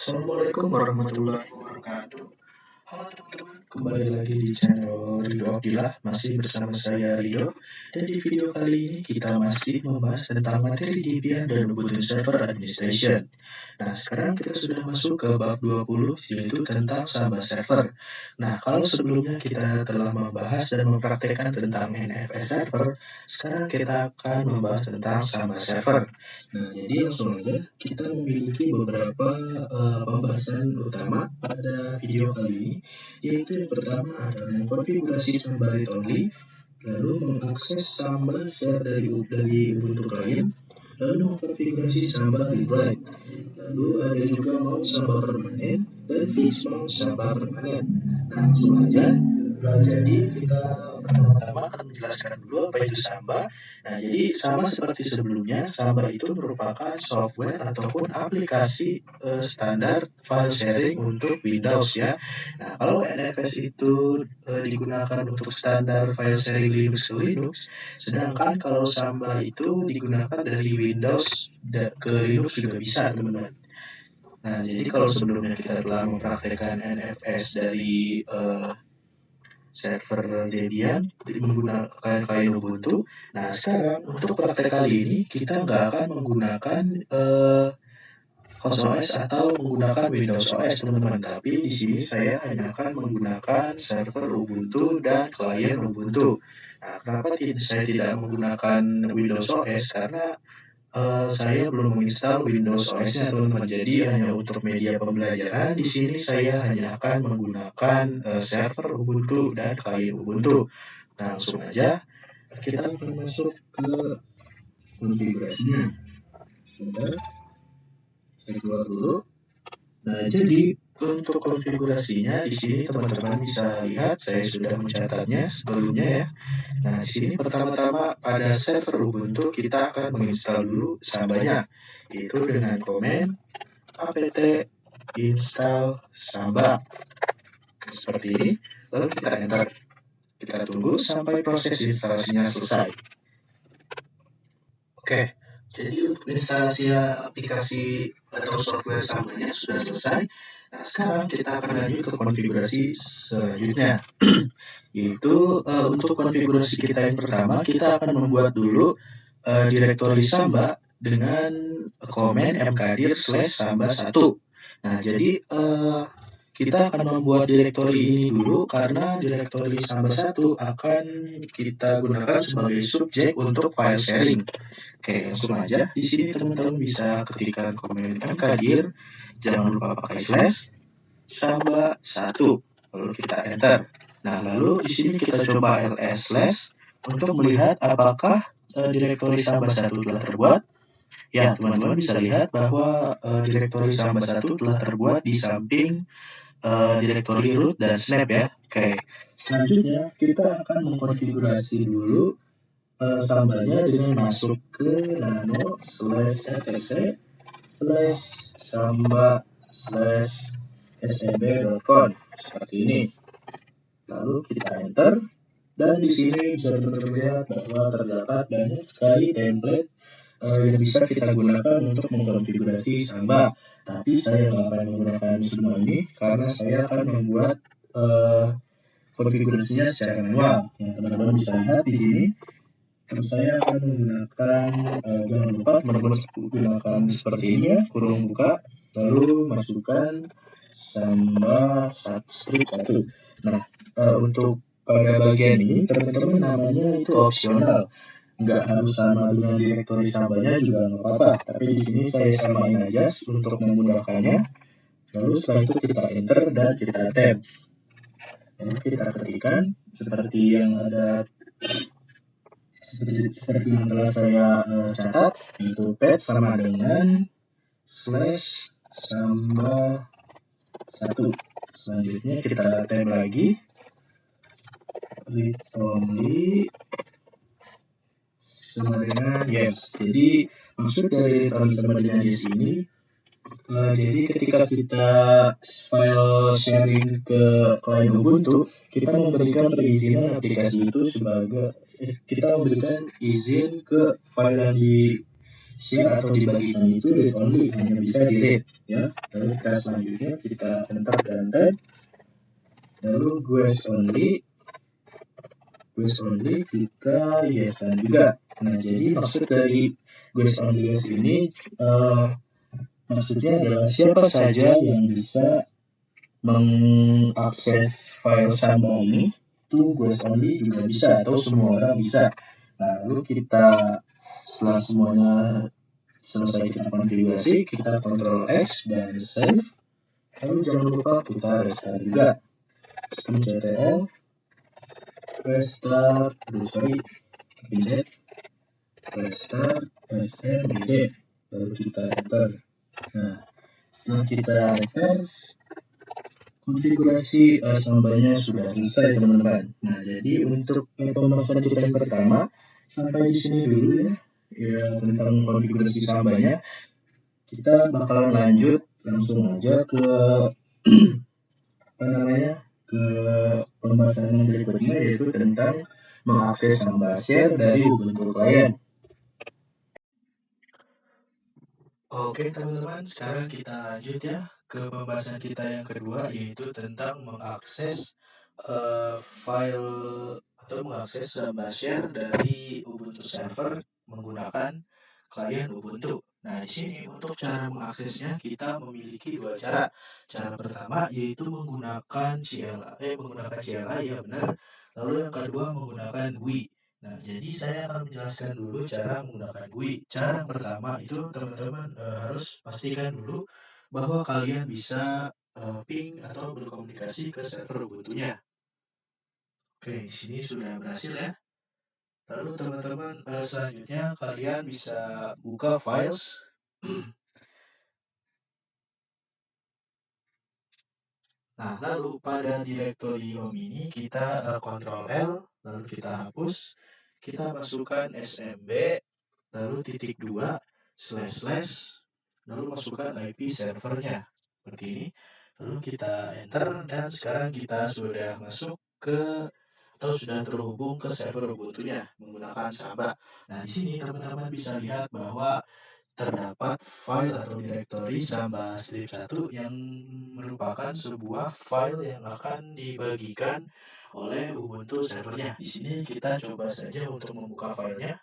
Assalamualaikum warahmatullahi wabarakatuh. Halo teman-teman, kembali lagi di channel Ridho Abdillah, masih bersama saya Ridho. Dan di video kali ini kita masih membahas tentang materi Debian dan Ubuntu Server Administration. Nah, sekarang kita sudah masuk ke bab 20, yaitu tentang Samba Server. Nah, kalau sebelumnya kita telah membahas dan mempraktekkan tentang NFS Server, sekarang kita akan membahas tentang Samba Server. Nah, jadi langsung aja kita memiliki beberapa pembahasan utama pada video kali ini, yaitu yang pertama adalah mengkonfigurasi Samba read only, lalu mengakses Samba share dari Ubuntu client, lalu mengkonfigurasi Samba read write, lalu ada juga mount Samba permanen dan fix mount Samba permanen. Nah, langsung aja. Jadi kita pertama-tama akan menjelaskan dulu apa itu Samba. Nah, jadi sama seperti sebelumnya, Samba itu merupakan software ataupun aplikasi standar file sharing untuk Windows ya. Nah, kalau NFS itu digunakan untuk standar file sharing Linux ke Linux, sedangkan kalau Samba itu digunakan dari Windows ke Linux juga bisa, teman-teman. Nah, jadi kalau sebelumnya kita telah mempraktekkan NFS dari server Debian menggunakan klien Ubuntu. Nah, sekarang untuk praktek kali ini kita nggak akan menggunakan OS atau menggunakan Windows OS, teman-teman. Tapi di sini saya hanya akan menggunakan server Ubuntu dan klien Ubuntu. Nah, kenapa saya tidak menggunakan Windows OS? Karena saya belum menginstal Windows OS-nya, teman-teman. Jadi hanya untuk media pembelajaran, di sini saya hanya akan menggunakan server Ubuntu dan klien Ubuntu. Nah, langsung aja kita akan masuk ke konfigurasinya. Sebentar, saya keluar dulu. Nah, jadi untuk konfigurasinya di sini teman-teman bisa lihat saya sudah mencatatnya sebelumnya ya. Nah, di sini pertama-tama pada server Ubuntu kita akan menginstal dulu Sambanya, yaitu dengan komen apt install Samba. Seperti ini, lalu kita enter. Kita tunggu sampai proses instalasinya selesai. Oke, jadi untuk instalasi aplikasi atau software Sambanya sudah selesai. Nah, sekarang kita akan lanjut ke konfigurasi selanjutnya. Yaitu untuk konfigurasi kita yang pertama, kita akan membuat dulu direktori Samba dengan komen mkdir/samba1. Nah, jadi kita akan membuat direktori ini dulu karena direktori Samba1 akan kita gunakan sebagai subjek untuk file sharing. Oke, langsung aja. Di sini teman-teman bisa ketikkan komen mkdir, jangan lupa pakai slash Samba1, lalu kita enter. Nah, lalu di sini kita coba ls slash untuk melihat apakah direktori Samba1 telah terbuat. Ya, teman-teman bisa lihat bahwa direktori Samba1 telah terbuat di samping direktori root dan snap ya. Oke, selanjutnya kita akan mengkonfigurasi dulu Sambanya dengan masuk ke nano /etc /samba seb.conf seperti ini. Lalu kita enter dan di sini bisa terlihat bahwa terdapat banyak sekali template yang bisa kita gunakan untuk mengkonfigurasi Samba. Tapi saya nggak akan menggunakan semua ini karena saya akan membuat konfigurasinya secara manual. Yang teman-teman bisa lihat di sini. Terus saya akan menggunakan, jangan lupa teman-teman gunakan seperti ini ya, kurung buka, lalu masukkan Samba strip 1. Nah, untuk pada bagian ini teman-teman namanya itu opsional. Nggak harus sama dengan direktori Sambanya juga nggak apa-apa, tapi di sini saya samain aja untuk memudahkannya. Lalu setelah itu kita enter dan kita tab. Lalu kita ketikkan seperti yang ada seperti yang telah saya catat, yaitu pet sama dengan /samba1. Selanjutnya kita tab lagi read only sama dengan yes. Jadi maksud dari read only sama dengan yes ini, jadi ketika kita file sharing ke klien Ubuntu, kita memberikan perizinan aplikasi itu sebagai kita memberikan izin ke file yang di share atau dibagikan itu read only, hanya bisa di read ya. Lalu kita selanjutnya kita enter dan type, lalu guest only kita yeskan juga. Nah, jadi maksud dari guest only yes ini maksudnya adalah siapa saja yang bisa mengakses file Samba ini itu guest only juga bisa, atau semua orang bisa. Nah, lalu kita setelah semuanya selesai kita konfigurasi, kita Ctrl X dan save. Lalu jangan lupa kita restart juga. Ctrl restart, pencet restart SMBD, lalu kita enter. Nah, setelah kita restart, konfigurasi Sambanya sudah selesai, teman-teman. Nah, jadi untuk pembahasan kita yang pertama sampai di sini dulu ya tentang konfigurasi Sambanya. Kita bakalan lanjut langsung aja ke ke pembahasan yang berikutnya, yaitu tentang mengakses Samba Share dari Ubuntu Client. Oke teman-teman, sekarang kita lanjut ya ke pembahasan kita yang kedua, yaitu tentang mengakses file atau mengakses Samba Share dari Ubuntu Server menggunakan klien Ubuntu. Nah, di sini untuk cara mengaksesnya kita memiliki dua cara. Cara pertama yaitu menggunakan CLI, ya benar. Lalu yang kedua menggunakan GUI. Nah, jadi saya akan menjelaskan dulu cara menggunakan GUI. Cara yang pertama itu teman-teman harus pastikan dulu bahwa kalian bisa ping atau berkomunikasi ke server Ubuntu-nya. Oke, di sini sudah berhasil ya. Lalu teman-teman selanjutnya kalian bisa buka files. Nah, lalu pada direktori home ini kita Ctrl L, lalu kita hapus, kita masukkan smb, lalu /2 // lalu masukkan IP servernya seperti ini. Lalu kita enter dan sekarang kita sudah masuk ke atau sudah terhubung ke server Ubuntu-nya menggunakan Samba. Nah, di sini teman-teman bisa lihat bahwa terdapat file atau direktori Samba strip 1 yang merupakan sebuah file yang akan dibagikan oleh Ubuntu servernya. Di sini kita coba saja untuk membuka filenya.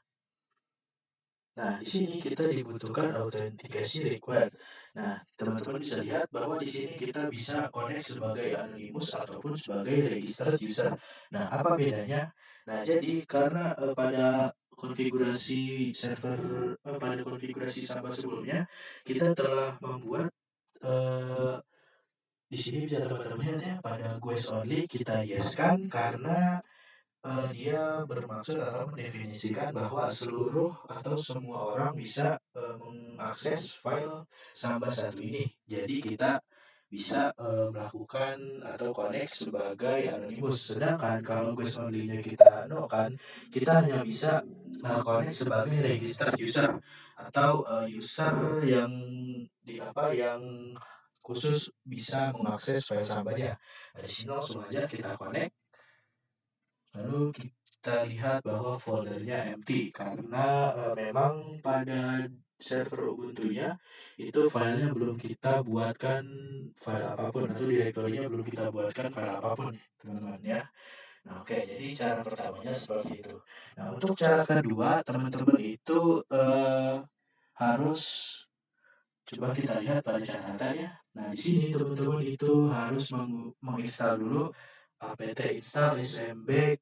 Nah, di sini kita dibutuhkan autentikasi required. Nah, teman-teman bisa lihat bahwa di sini kita bisa connect sebagai anonymous ataupun sebagai registered user. Nah, apa bedanya? Nah, jadi karena pada konfigurasi pada konfigurasi Samba sebelumnya, kita telah membuat di sini bisa teman-teman lihat ya, pada guest only kita yeskan karena dia bermaksud atau mendefinisikan bahwa seluruh atau semua orang bisa mengakses file Samba 1 ini. Jadi kita bisa melakukan atau connect sebagai anonymous. Sedangkan kalau guest only-nya kita no kan, kita hanya bisa connect sebagai registered user atau user yang yang khusus bisa mengakses file Sambanya. Nah, di sini langsung aja kita connect. Lalu kita lihat bahwa foldernya empty karena memang pada server Ubuntu-nya itu filenya belum kita buatkan file apapun atau direktorinya belum kita buatkan file apapun, teman-teman ya. Nah, oke, jadi cara pertamanya seperti itu. Nah, untuk cara kedua, teman-teman itu harus coba kita lihat pada catatannya. Nah, di sini teman-teman itu harus menginstal dulu apt install SMB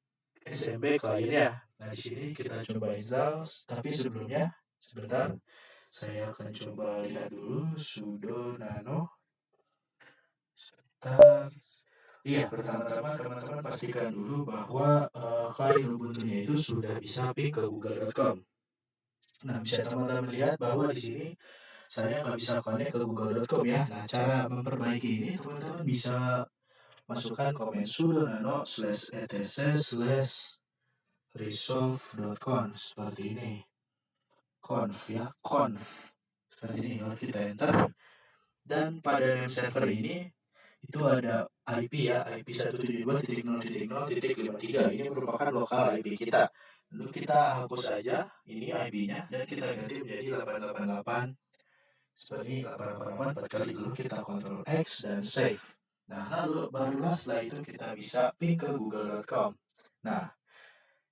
kliennya. Nah, di sini kita coba install, tapi sebelumnya sebentar saya akan coba lihat dulu sudo nano. Sebentar. Iya, pertama-tama teman-teman pastikan dulu bahwa klien Ubuntu-nya itu sudah bisa ping ke google.com. Nah, bisa teman-teman lihat bahwa di sini saya nggak bisa connect ke google.com ya. Nah, cara memperbaiki ini teman-teman bisa masukkan komen sudo nano /etc/resolve.conf seperti ini. Conf ya, conf. Seperti ini, lalu kita enter. Dan pada name server ini itu ada IP ya, IP 172.0.0.53. Ini merupakan lokal IP kita. Lalu kita hapus saja ini IP-nya dan kita ganti menjadi 888 seperti 888 4 kali. Lalu kita Ctrl X dan save. Nah, lalu barulah setelah itu kita bisa ping ke google.com. Nah,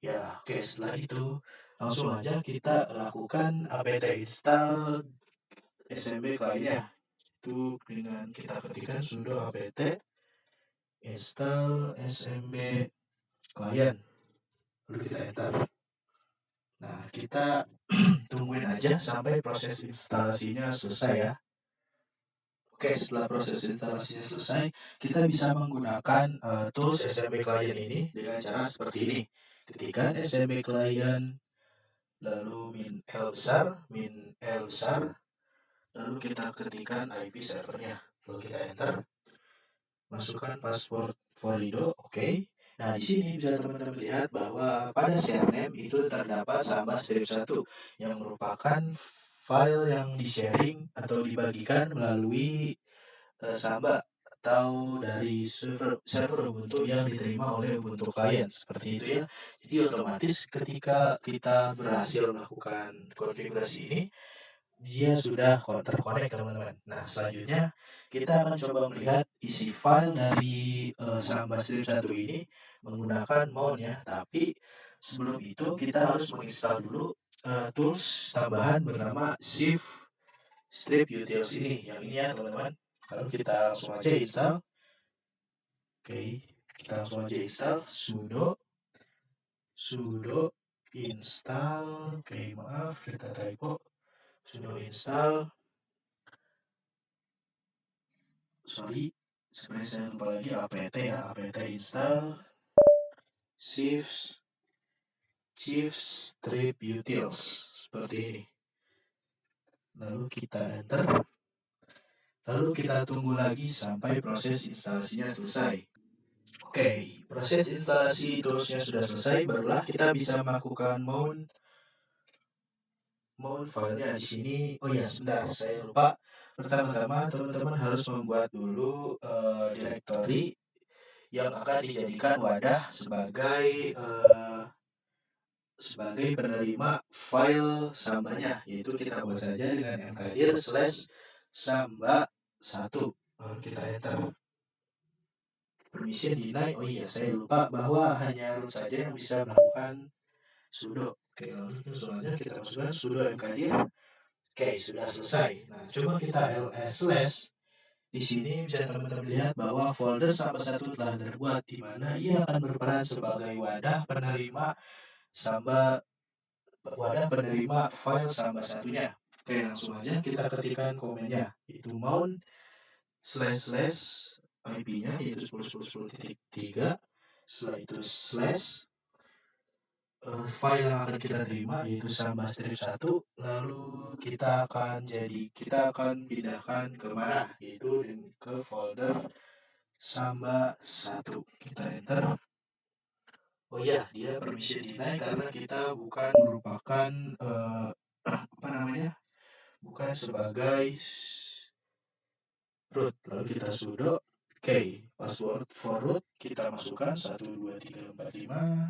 ya oke, setelah itu langsung aja kita lakukan apt install SMB client-nya. Itu dengan kita ketikkan sudo apt install SMB client. Lalu kita enter. Nah, kita tungguin aja sampai proses instalasinya selesai ya. Oke, setelah proses instalasinya selesai, kita bisa menggunakan tools SMB client ini dengan cara seperti ini. Ketikkan SMB client, lalu min L besar, lalu kita ketikkan IP servernya, lalu kita enter, masukkan password Valido, oke. Nah, di sini bisa teman-teman lihat bahwa pada share name itu terdapat Samba strip 1 yang merupakan file yang di-sharing atau dibagikan melalui Samba atau dari server Ubuntu yang diterima oleh Ubuntu client, seperti itu ya. Jadi otomatis ketika kita berhasil melakukan konfigurasi ini, dia sudah terkonek teman-teman. Nah, selanjutnya kita akan coba melihat isi file dari Samba strip 1 ini menggunakan mount ya. Tapi sebelum itu kita harus menginstal dulu tools tambahan bernama Shift Strip Utils ini. Yang ini ya teman-teman. Lalu kita langsung aja install. Oke, kita langsung aja install sudo install. Oke, maaf kita typo. Sudo install. Sorry, sebenarnya saya lupa lagi apt ya, apt install Shift Strip Utils seperti ini. Lalu kita enter. Lalu kita tunggu lagi sampai proses instalasinya selesai. Oke, proses instalasi toolsnya sudah selesai, barulah kita bisa melakukan mount filenya di sini. Oh ya, sebentar, saya lupa. Pertama-tama teman-teman harus membuat dulu directory yang akan dijadikan wadah sebagai penerima file sambanya, yaitu kita buat saja dengan mkdir/samba1. Lalu kita enter. Permission deny. Oh iya, saya lupa bahwa hanya root saja yang bisa melakukan sudo. Oke, lalu langsung aja kita masukkan sudo mkdir. Oke, sudah selesai. Nah, coba kita ls/. Di sini bisa teman-teman lihat bahwa folder Samba1 telah terbuat, di mana ia akan berperan sebagai wadah penerima file Samba1-nya. Oke, langsung aja kita ketikkan komennya, yaitu mount / IP-nya yaitu 10.10.10.3. Setelah itu slash file yang akan kita terima yaitu Samba strip 1. Lalu kita akan pindahkan ke mana, yaitu ke folder Samba1. Kita enter. Oh iya, dia permission deny karena kita bukan merupakan bukan sebagai root. Lalu kita sudo. Oke, password for root kita masukkan 12345.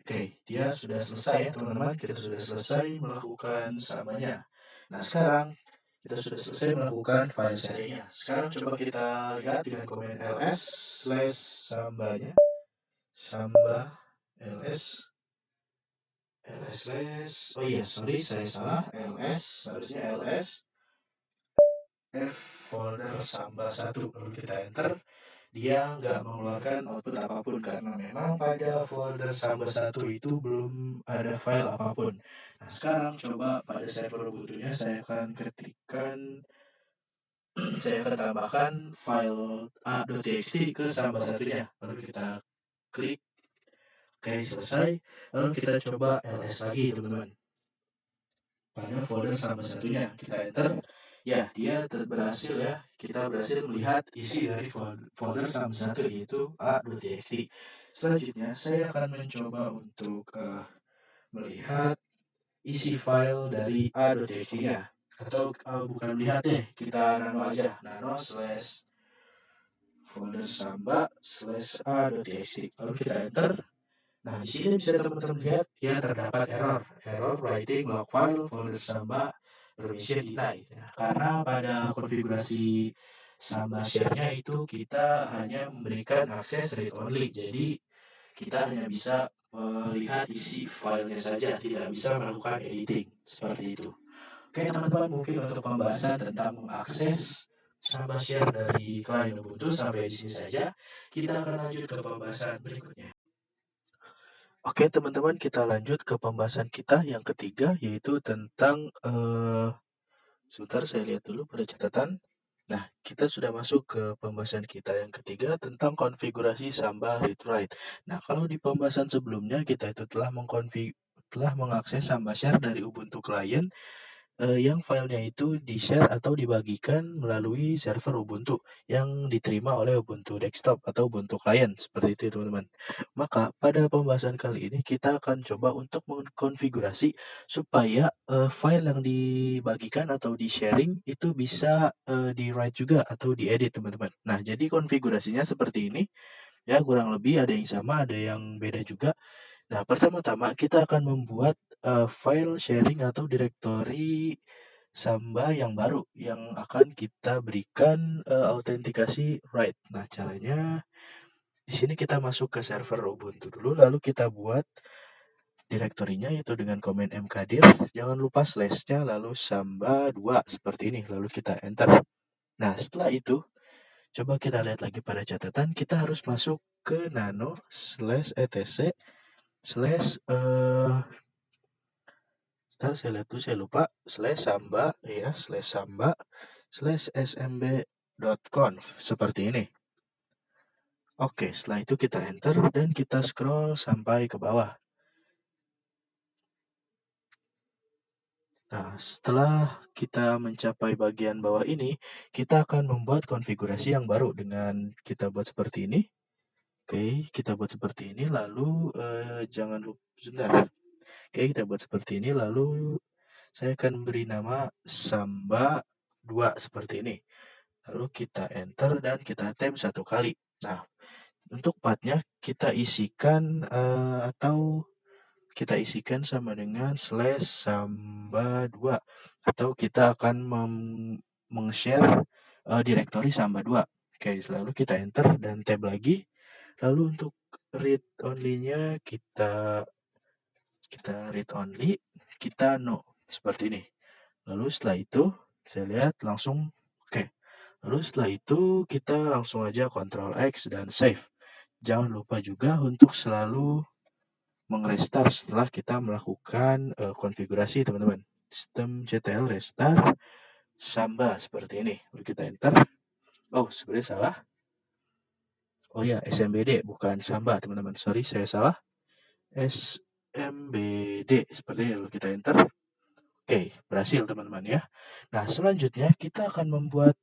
Oke, dia sudah selesai ya teman-teman. Kita sudah selesai melakukan sambanya. Nah, sekarang kita sudah selesai melakukan file sharingnya. Sekarang coba kita lihat dengan komen ls/sambanya. Samba ls. Oh iya, sorry, saya salah. Harusnya ls f folder Samba1. Lalu kita enter. Dia nggak mengeluarkan output apapun karena memang pada folder Samba1 itu belum ada file apapun. Nah, sekarang coba pada server Ubuntu-nya saya akan tambahkan file a.txt ke Samba1-nya. Lalu kita klik. Oke, selesai. Lalu kita coba ls lagi, teman-teman. Pada folder Samba1-nya kita enter. Ya, dia berhasil ya. Kita berhasil melihat isi dari folder Samba1 yaitu a.txt. Selanjutnya, saya akan mencoba untuk melihat isi file dari a.txt-nya. Atau bukan melihat deh, kita nano aja. Nano / folder Samba / a.txt. Lalu kita enter. Nah, di sini bisa teman-teman lihat ya terdapat error writing log file folder Samba permission denied. Nah, karena pada konfigurasi Samba share-nya itu kita hanya memberikan akses read only. Jadi kita hanya bisa melihat isi filenya saja, tidak bisa melakukan editing seperti itu. Oke teman-teman, mungkin untuk pembahasan tentang mengakses Samba share dari klien Ubuntu sampai di sini saja. Kita akan lanjut ke pembahasan berikutnya. Oke teman-teman, kita lanjut ke pembahasan kita yang ketiga, yaitu tentang sebentar saya lihat dulu pada catatan. Nah, kita sudah masuk ke pembahasan kita yang ketiga tentang konfigurasi Samba read write. Nah, kalau di pembahasan sebelumnya kita itu telah mengakses Samba share dari Ubuntu client yang filenya itu di-share atau dibagikan melalui server Ubuntu yang diterima oleh Ubuntu desktop atau Ubuntu client, seperti itu teman-teman. Maka pada pembahasan kali ini kita akan coba untuk mengkonfigurasi supaya file yang dibagikan atau di-sharing itu bisa di-write juga atau diedit teman-teman. Nah, jadi konfigurasinya seperti ini. Ya, kurang lebih ada yang sama, ada yang beda juga. Nah, pertama-tama kita akan membuat file sharing atau direktori Samba yang baru yang akan kita berikan autentikasi write. Nah, caranya di sini kita masuk ke server Ubuntu dulu, lalu kita buat direktorinya yaitu dengan command mkdir. Jangan lupa slash-nya lalu Samba 2 seperti ini, lalu kita enter. Nah, setelah itu coba kita lihat lagi pada catatan, kita harus masuk ke nano /etc Sebentar saya lihat dulu, saya lupa. /samba ya, /samba /smb.conf seperti ini. Oke, setelah itu kita enter dan kita scroll sampai ke bawah. Nah, setelah kita mencapai bagian bawah ini, kita akan membuat konfigurasi yang baru dengan kita buat seperti ini. Oke, kita buat seperti ini, lalu jangan lupa, sebentar. Oke, kita buat seperti ini, lalu saya akan beri nama Samba 2 seperti ini. Lalu kita enter dan kita tab satu kali. Nah, untuk pathnya kita isikan sama dengan /samba2 atau kita akan meng-share direktori Samba 2. Oke, lalu kita enter dan tab lagi. Lalu untuk read only-nya kita read only, kita no seperti ini. Lalu setelah itu saya lihat langsung oke. Lalu setelah itu kita langsung aja Ctrl X dan save. Jangan lupa juga untuk selalu mengrestart setelah kita melakukan konfigurasi teman-teman. Systemctl restart Samba seperti ini. Lalu kita enter. Oh, sebenarnya salah. Oh ya, SMBD bukan Samba teman-teman. Sorry, saya salah. SMBD seperti ini. Lalu kita enter. Oke, berhasil teman-teman ya. Nah, selanjutnya kita akan membuat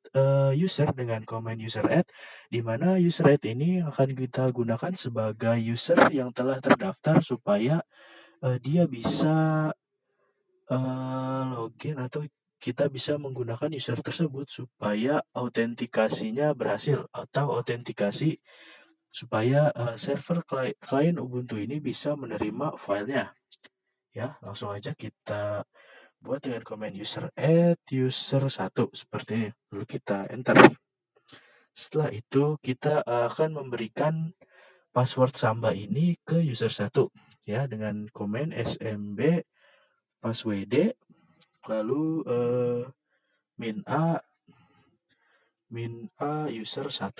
user dengan command user add, di mana user add ini akan kita gunakan sebagai user yang telah terdaftar supaya dia bisa login atau kita bisa menggunakan user tersebut supaya autentikasinya berhasil atau autentikasi supaya server klien Ubuntu ini bisa menerima filenya. Ya, langsung aja kita buat dengan command user add user 1 seperti ini. Lalu kita enter. Setelah itu kita akan memberikan password Samba ini ke user 1 ya dengan command smb passwd lalu min a user 1.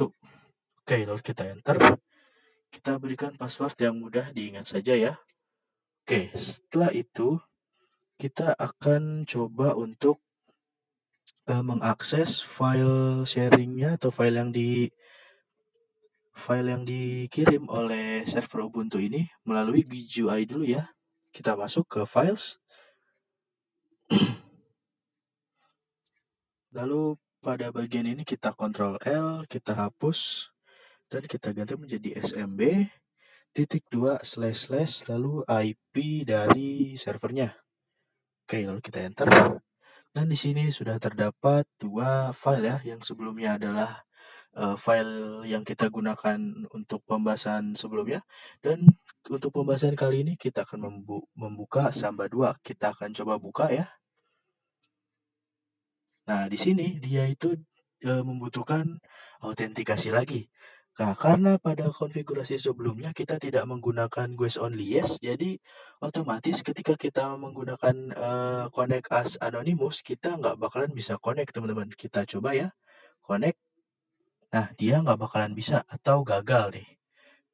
Oke, lalu kita enter. Kita berikan password yang mudah diingat saja ya. Oke, setelah itu kita akan coba untuk mengakses file sharingnya atau file yang dikirim oleh server Ubuntu ini melalui GUI dulu ya. Kita masuk ke files. Lalu pada bagian ini kita Ctrl L, kita hapus dan kita ganti menjadi smb.2/ lalu IP dari servernya. Oke, lalu kita enter. Dan di sini sudah terdapat dua file ya, yang sebelumnya adalah file yang kita gunakan untuk pembahasan sebelumnya. Dan untuk pembahasan kali ini kita akan membuka Samba 2. Kita akan coba buka ya. Nah, di sini dia itu membutuhkan autentikasi lagi. Nah, karena pada konfigurasi sebelumnya kita tidak menggunakan guest only yes, jadi otomatis ketika kita menggunakan connect as anonymous, kita nggak bakalan bisa connect, teman-teman. Kita coba ya, connect. Nah, dia nggak bakalan bisa atau gagal nih.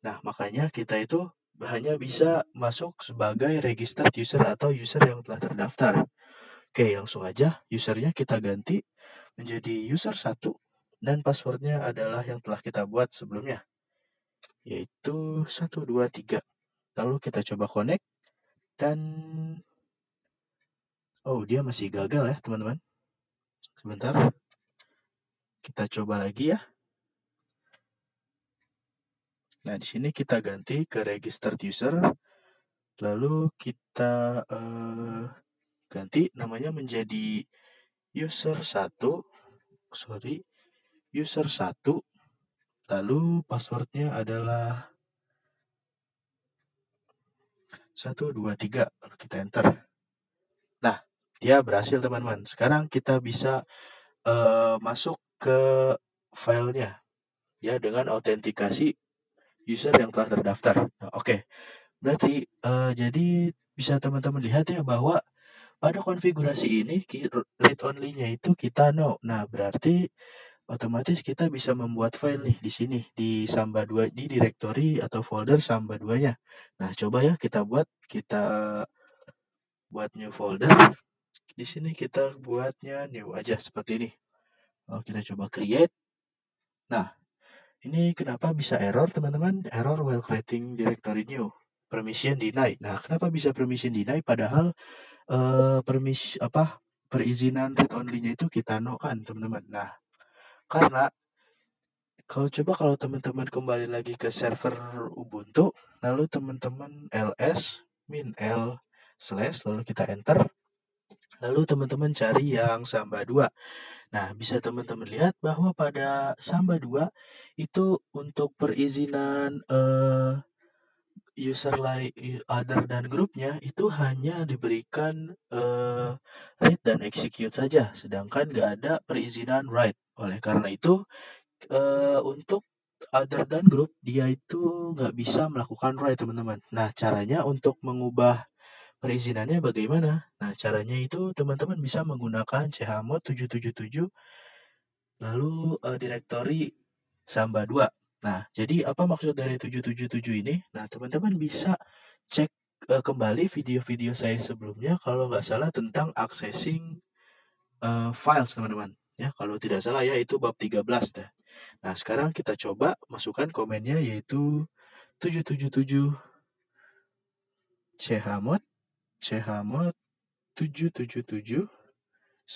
Nah, makanya kita itu hanya bisa masuk sebagai registered user atau user yang telah terdaftar. Oke, langsung aja usernya kita ganti menjadi user 1 dan passwordnya adalah yang telah kita buat sebelumnya, yaitu 123. Lalu kita coba connect dan dia masih gagal ya, teman-teman. Sebentar. Kita coba lagi ya. Nah, di sini kita ganti ke registered user. Lalu kita ganti namanya menjadi user 1. User 1. Lalu passwordnya adalah 123. Lalu kita enter. Nah, dia berhasil, teman-teman. Sekarang kita bisa masuk ke filenya ya dengan autentikasi user yang telah terdaftar. Nah, oke. Berarti jadi bisa teman-teman lihat ya bahwa pada konfigurasi ini read only-nya itu kita no. Nah, berarti otomatis kita bisa membuat file nih di sini di Samba 2 di directory atau folder Samba 2-nya. Nah, coba ya kita buat new folder. Di sini kita buatnya new aja seperti ini. Kita coba create. Nah, ini kenapa bisa error, teman-teman? Error while creating directory new. Permission deny. Nah, kenapa bisa permission deny padahal perizinan read only-nya itu kita no kan, teman-teman. Nah, karena kalau teman-teman kembali lagi ke server Ubuntu, lalu teman-teman ls -l / lalu kita enter. Lalu teman-teman cari yang Samba 2. Nah, bisa teman-teman lihat bahwa pada Samba 2 itu untuk perizinan user other dan grupnya itu hanya diberikan read dan execute saja, sedangkan nggak ada perizinan write. Oleh karena itu, untuk other dan group dia itu nggak bisa melakukan write, teman-teman. Nah, caranya untuk mengubah perizinannya bagaimana? Nah, caranya itu teman-teman bisa menggunakan chmod 777 lalu directory Samba 2. Nah, jadi apa maksud dari 777 ini? Nah, teman-teman bisa cek kembali video-video saya sebelumnya kalau nggak salah tentang accessing files, teman-teman. Ya, kalau tidak salah ya itu bab 13 dah. Nah, sekarang kita coba masukkan komennya yaitu 777 chmod 777 /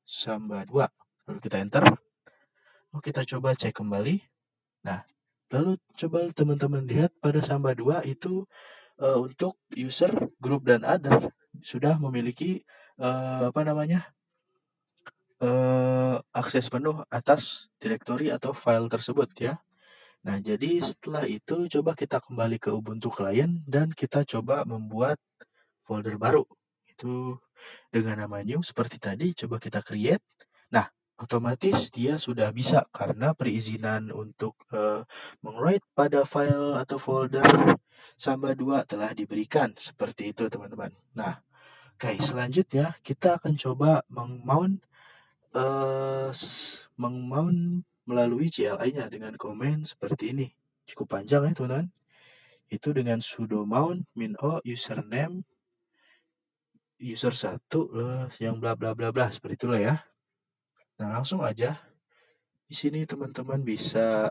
Samba 2. Lalu kita enter. Kita coba cek kembali. Nah, lalu coba teman-teman lihat pada Samba 2 itu untuk user, group, dan other sudah memiliki akses penuh atas direktori atau file tersebut ya. Nah, jadi setelah itu coba kita kembali ke Ubuntu Client dan kita coba membuat folder baru. Itu dengan nama new seperti tadi, coba kita create. Nah, otomatis dia sudah bisa karena perizinan untuk meng-write pada file atau folder Samba 2 telah diberikan. Seperti itu, teman-teman. Nah, oke, selanjutnya kita akan coba meng-mount melalui CLI-nya dengan komen seperti ini. Cukup panjang ya, teman-teman. Itu dengan sudo mount -o username user 1 yang bla bla bla bla seperti itulah ya. Nah, langsung aja di sini teman-teman bisa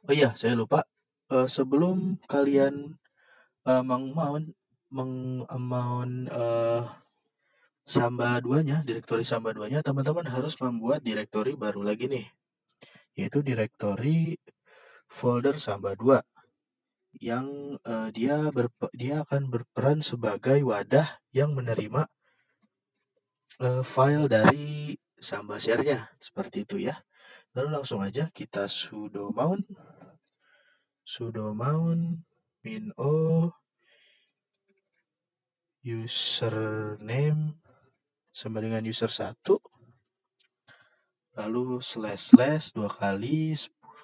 oh iya, saya lupa. Sebelum kalian meng-mount Samba 2-nya, direktori Samba 2-nya, teman-teman harus membuat direktori baru lagi nih, yaitu direktori folder Samba 2 yang dia akan berperan sebagai wadah yang menerima file dari Samba share-nya, seperti itu ya. Lalu langsung aja kita sudo mount min o username sama dengan user 1, lalu slash 2 kali,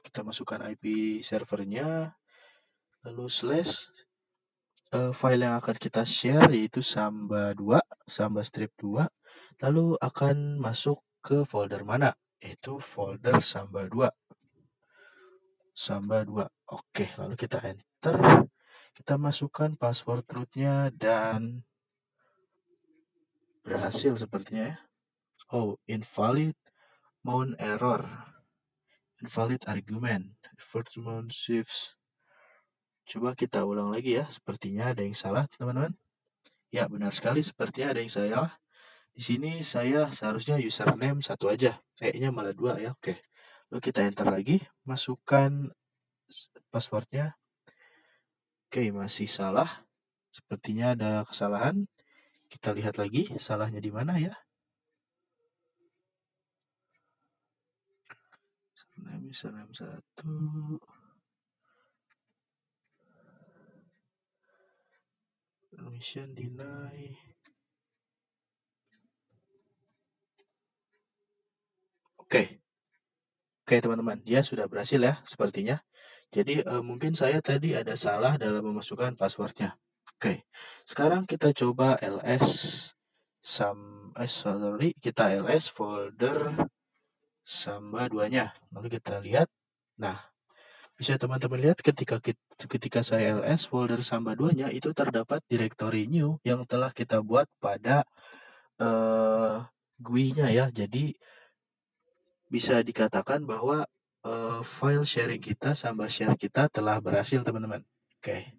kita masukkan IP servernya, lalu slash file yang akan kita share yaitu samba strip 2, lalu akan masuk ke folder mana? Yaitu folder samba 2. Oke, lalu kita enter. Kita masukkan password rootnya dan berhasil sepertinya ya. Oh, invalid mount error. Invalid argument. First mount shifts. Coba kita ulang lagi ya. Sepertinya ada yang salah, teman-teman. Ya, benar sekali. Sepertinya ada yang salah. Di sini saya seharusnya username 1 aja. Kayaknya malah 2 ya. Oke. Lalu kita enter lagi. Masukkan passwordnya. Oke, masih salah. Sepertinya ada kesalahan. Kita lihat lagi salahnya di mana ya. Username 1. Permission deny. Oke, teman-teman, dia sudah berhasil ya sepertinya. Jadi mungkin saya tadi ada salah dalam memasukkan passwordnya. Oke, sekarang kita coba kita ls folder samba 2-nya. Lalu kita lihat. Nah, bisa teman-teman lihat ketika saya ls folder samba 2-nya itu terdapat directory new yang telah kita buat pada GUI-nya ya. Jadi bisa dikatakan bahwa file sharing kita sama share kita telah berhasil, teman-teman. Oke.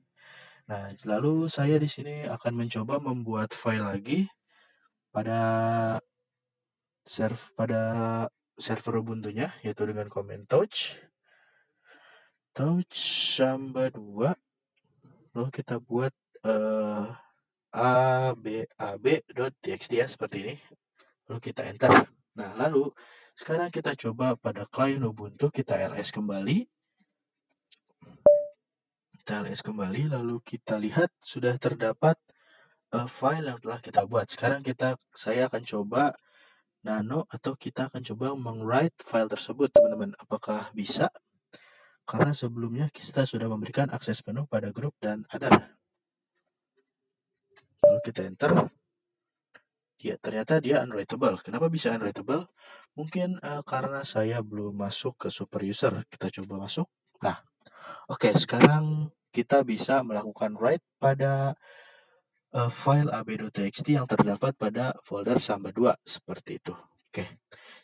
Nah, lalu saya di sini akan mencoba membuat file lagi pada server Ubuntu-nya, yaitu dengan command touch samba 2. Lalu kita buat ab.txt ya, seperti ini. Lalu kita enter. Nah, lalu sekarang kita coba pada client Ubuntu, kita ls kembali. Lalu kita lihat sudah terdapat file yang telah kita buat. Sekarang saya akan coba nano atau kita akan coba meng-write file tersebut, teman-teman. Apakah bisa? Karena sebelumnya kita sudah memberikan akses penuh pada grup dan other. Lalu kita enter. Ya, ternyata dia unwritable. Kenapa bisa unwritable? Mungkin karena saya belum masuk ke super user. Kita coba masuk. Nah, oke, sekarang kita bisa melakukan write pada file ab.txt yang terdapat pada folder samba 2 seperti itu. Oke.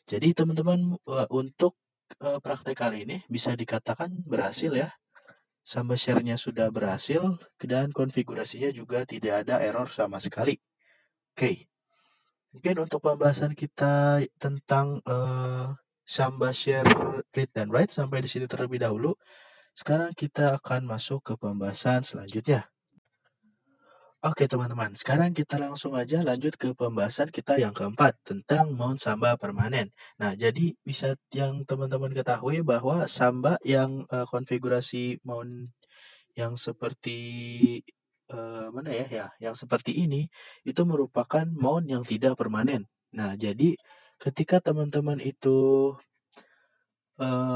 Jadi teman-teman untuk praktek kali ini bisa dikatakan berhasil ya. Samba share-nya sudah berhasil dan konfigurasinya juga tidak ada error sama sekali. Oke. Mungkin untuk pembahasan kita tentang Samba share read dan write sampai di sini terlebih dahulu. Sekarang kita akan masuk ke pembahasan selanjutnya. Oke teman-teman, sekarang kita langsung aja lanjut ke pembahasan kita yang keempat tentang mount Samba permanen. Nah, jadi bisa yang teman-teman ketahui bahwa Samba yang konfigurasi mount yang seperti yang seperti ini itu merupakan mount yang tidak permanen. Nah, jadi ketika teman-teman itu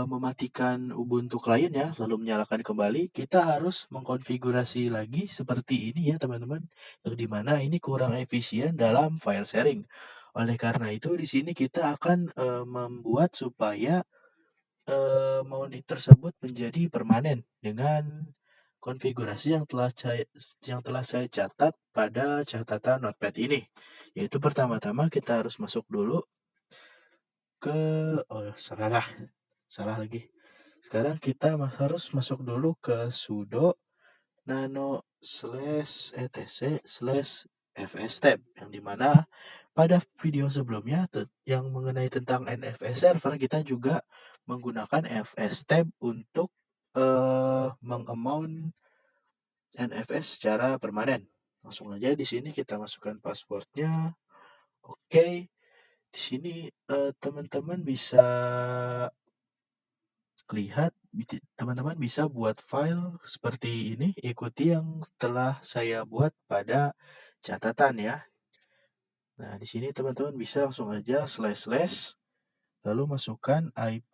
mematikan Ubuntu client ya, lalu menyalakan kembali, kita harus mengkonfigurasi lagi seperti ini ya teman-teman, yang dimana ini kurang efisien dalam file sharing. Oleh karena itu di sini kita akan membuat supaya mount tersebut menjadi permanen dengan konfigurasi yang telah saya catat pada catatan notepad ini. Yaitu pertama-tama kita harus masuk dulu ke salah lagi. Sekarang kita harus masuk dulu ke sudo nano /etc/fstab yang dimana pada video sebelumnya yang mengenai tentang NFS server kita juga menggunakan fstab untuk mengamount NFS secara permanen. Langsung aja di sini kita masukkan passwordnya. Oke. Di sini teman-teman bisa lihat, teman-teman bisa buat file seperti ini, ikuti yang telah saya buat pada catatan ya. Nah, di sini teman-teman bisa langsung aja slash, lalu masukkan eh,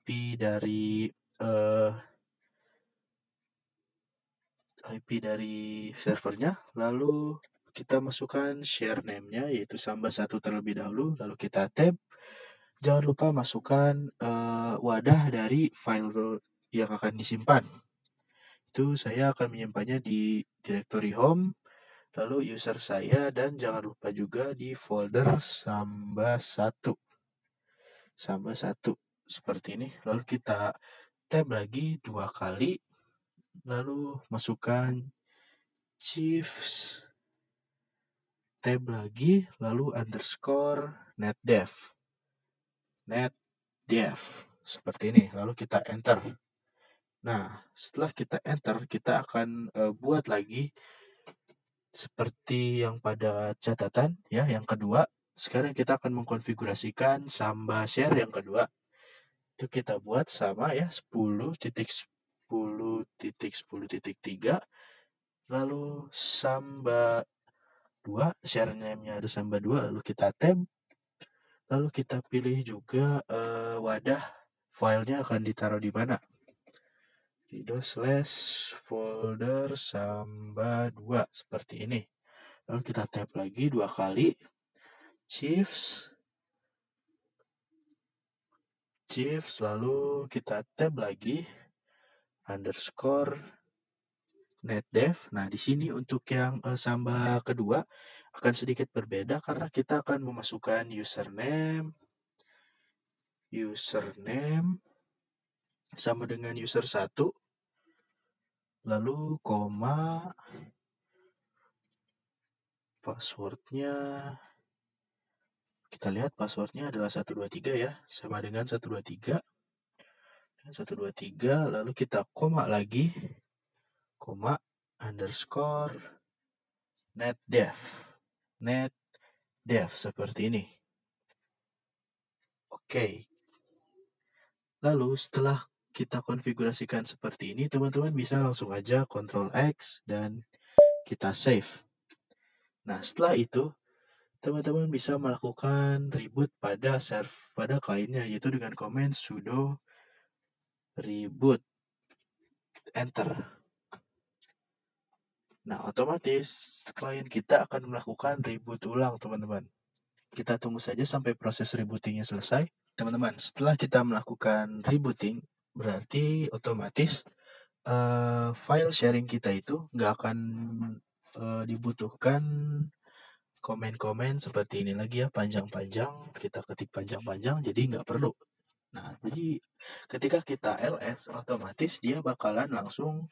IP dari servernya, lalu kita masukkan share name-nya yaitu Samba1 terlebih dahulu, lalu kita tab. Jangan lupa masukkan wadah dari file yang akan disimpan. Itu saya akan menyimpannya di directory home, lalu user saya, dan jangan lupa juga di folder Samba1. Samba1 seperti ini. Lalu kita tab lagi 2 kali, lalu masukkan chiefs, tab lagi, lalu underscore netdev. Netdev seperti ini, lalu kita enter. Nah, setelah kita enter, kita akan buat lagi seperti yang pada catatan ya, yang kedua. Sekarang kita akan mengkonfigurasikan Samba share yang kedua. Itu kita buat sama ya, 10.10.10.3, lalu Samba 2, share name-nya ada Samba 2, lalu kita tab, lalu kita pilih juga wadah filenya akan ditaruh di mana. /folder Samba 2 seperti ini. Lalu kita tab lagi 2 kali, chiefs, lalu kita tab lagi underscore netdev. Nah, di sini untuk yang Samba kedua akan sedikit berbeda karena kita akan memasukkan username sama dengan user 1, lalu koma, passwordnya kita lihat passwordnya adalah 123 ya, sama dengan 123 dan 123, lalu kita koma lagi, koma underscore netdev seperti ini. Oke. Lalu setelah kita konfigurasikan seperti ini, teman-teman bisa langsung aja Ctrl X dan kita save. Nah, setelah itu teman-teman bisa melakukan reboot pada kliennya, yaitu dengan komen sudo reboot, enter. Nah, otomatis klien kita akan melakukan reboot ulang, teman-teman. Kita tunggu saja sampai proses rebootingnya selesai. Teman-teman, setelah kita melakukan rebooting, berarti otomatis file sharing kita itu nggak akan dibutuhkan komen-komen seperti ini lagi ya, panjang-panjang, kita ketik panjang-panjang, jadi nggak perlu. Nah, jadi ketika kita ls, otomatis dia bakalan langsung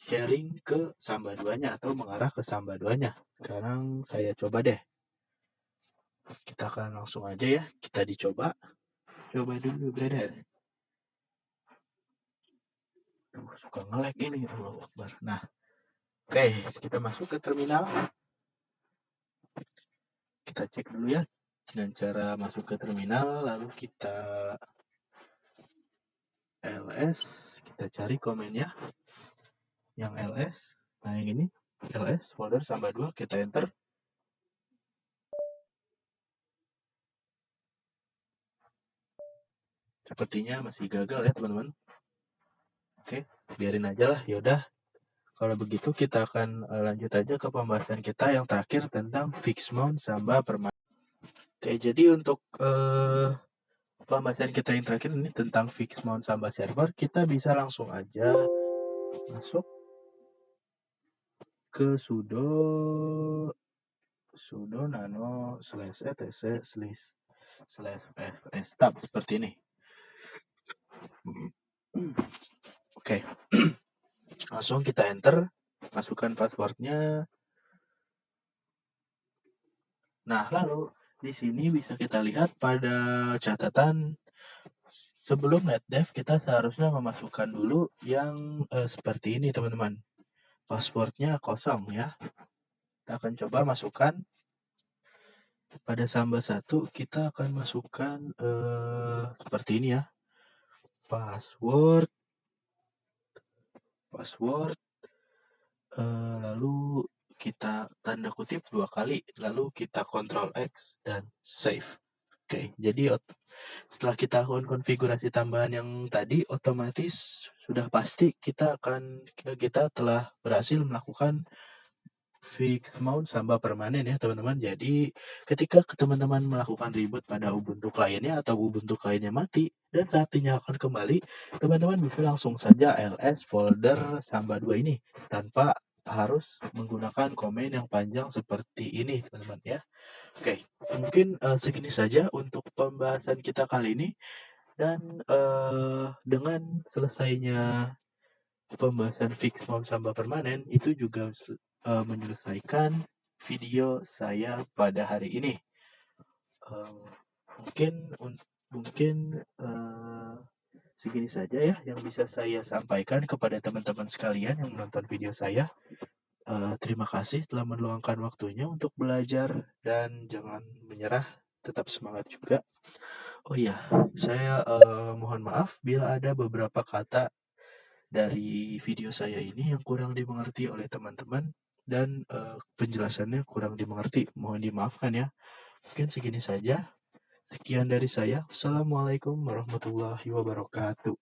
sharing ke Samba 2-nya atau mengarah ke Samba 2-nya. Sekarang saya coba deh. Kita akan langsung aja ya, kita dicoba. Coba dulu, brother. Suka nge-lag ini, Allahu Akbar. Nah, oke, kita masuk ke terminal. Kita cek dulu ya dengan cara masuk ke terminal, lalu kita ls, kita cari komennya yang ls. Nah, yang ini ls folder Samba 2, kita enter. Sepertinya masih gagal ya, teman-teman. Oke, biarin aja lah. Yaudah, kalau begitu kita akan lanjut aja ke pembahasan kita yang terakhir tentang fixed mount Samba permanen. Oke, jadi untuk pembahasan kita yang terakhir ini tentang fixed mount Samba server, kita bisa langsung aja masuk ke sudo nano /etc/fstab seperti ini. Oke. Langsung kita enter, masukkan passwordnya. Nah, lalu di sini bisa kita lihat pada catatan sebelum netdev kita seharusnya memasukkan dulu yang seperti ini, teman-teman. Passwordnya kosong ya. Kita akan coba masukkan pada Samba 1, kita akan masukkan seperti ini ya. password, lalu kita tanda kutip 2 kali, lalu kita Ctrl X dan save. Oke, jadi setelah kita lakukan konfigurasi tambahan yang tadi, otomatis sudah pasti kita telah berhasil melakukan fix mount sampai permanen ya teman-teman. Jadi ketika teman-teman melakukan reboot pada Ubuntu kliennya atau Ubuntu kliennya mati dan saat dinyalakan kembali, teman-teman bisa langsung saja ls folder Samba 2 ini tanpa harus menggunakan komen yang panjang seperti ini teman-teman ya. Oke, mungkin segini saja untuk pembahasan kita kali ini dan dengan selesainya pembahasan fix mount Samba permanen itu juga menyelesaikan video saya pada hari ini. Mungkin segini saja ya yang bisa saya sampaikan kepada teman-teman sekalian yang menonton video saya. Terima kasih telah meluangkan waktunya untuk belajar dan jangan menyerah, tetap semangat juga. Oh iya, saya mohon maaf bila ada beberapa kata dari video saya ini yang kurang dimengerti oleh teman-teman dan penjelasannya kurang dimengerti. Mohon dimaafkan ya. Mungkin segini saja. Sekian dari saya. Assalamualaikum warahmatullahi wabarakatuh.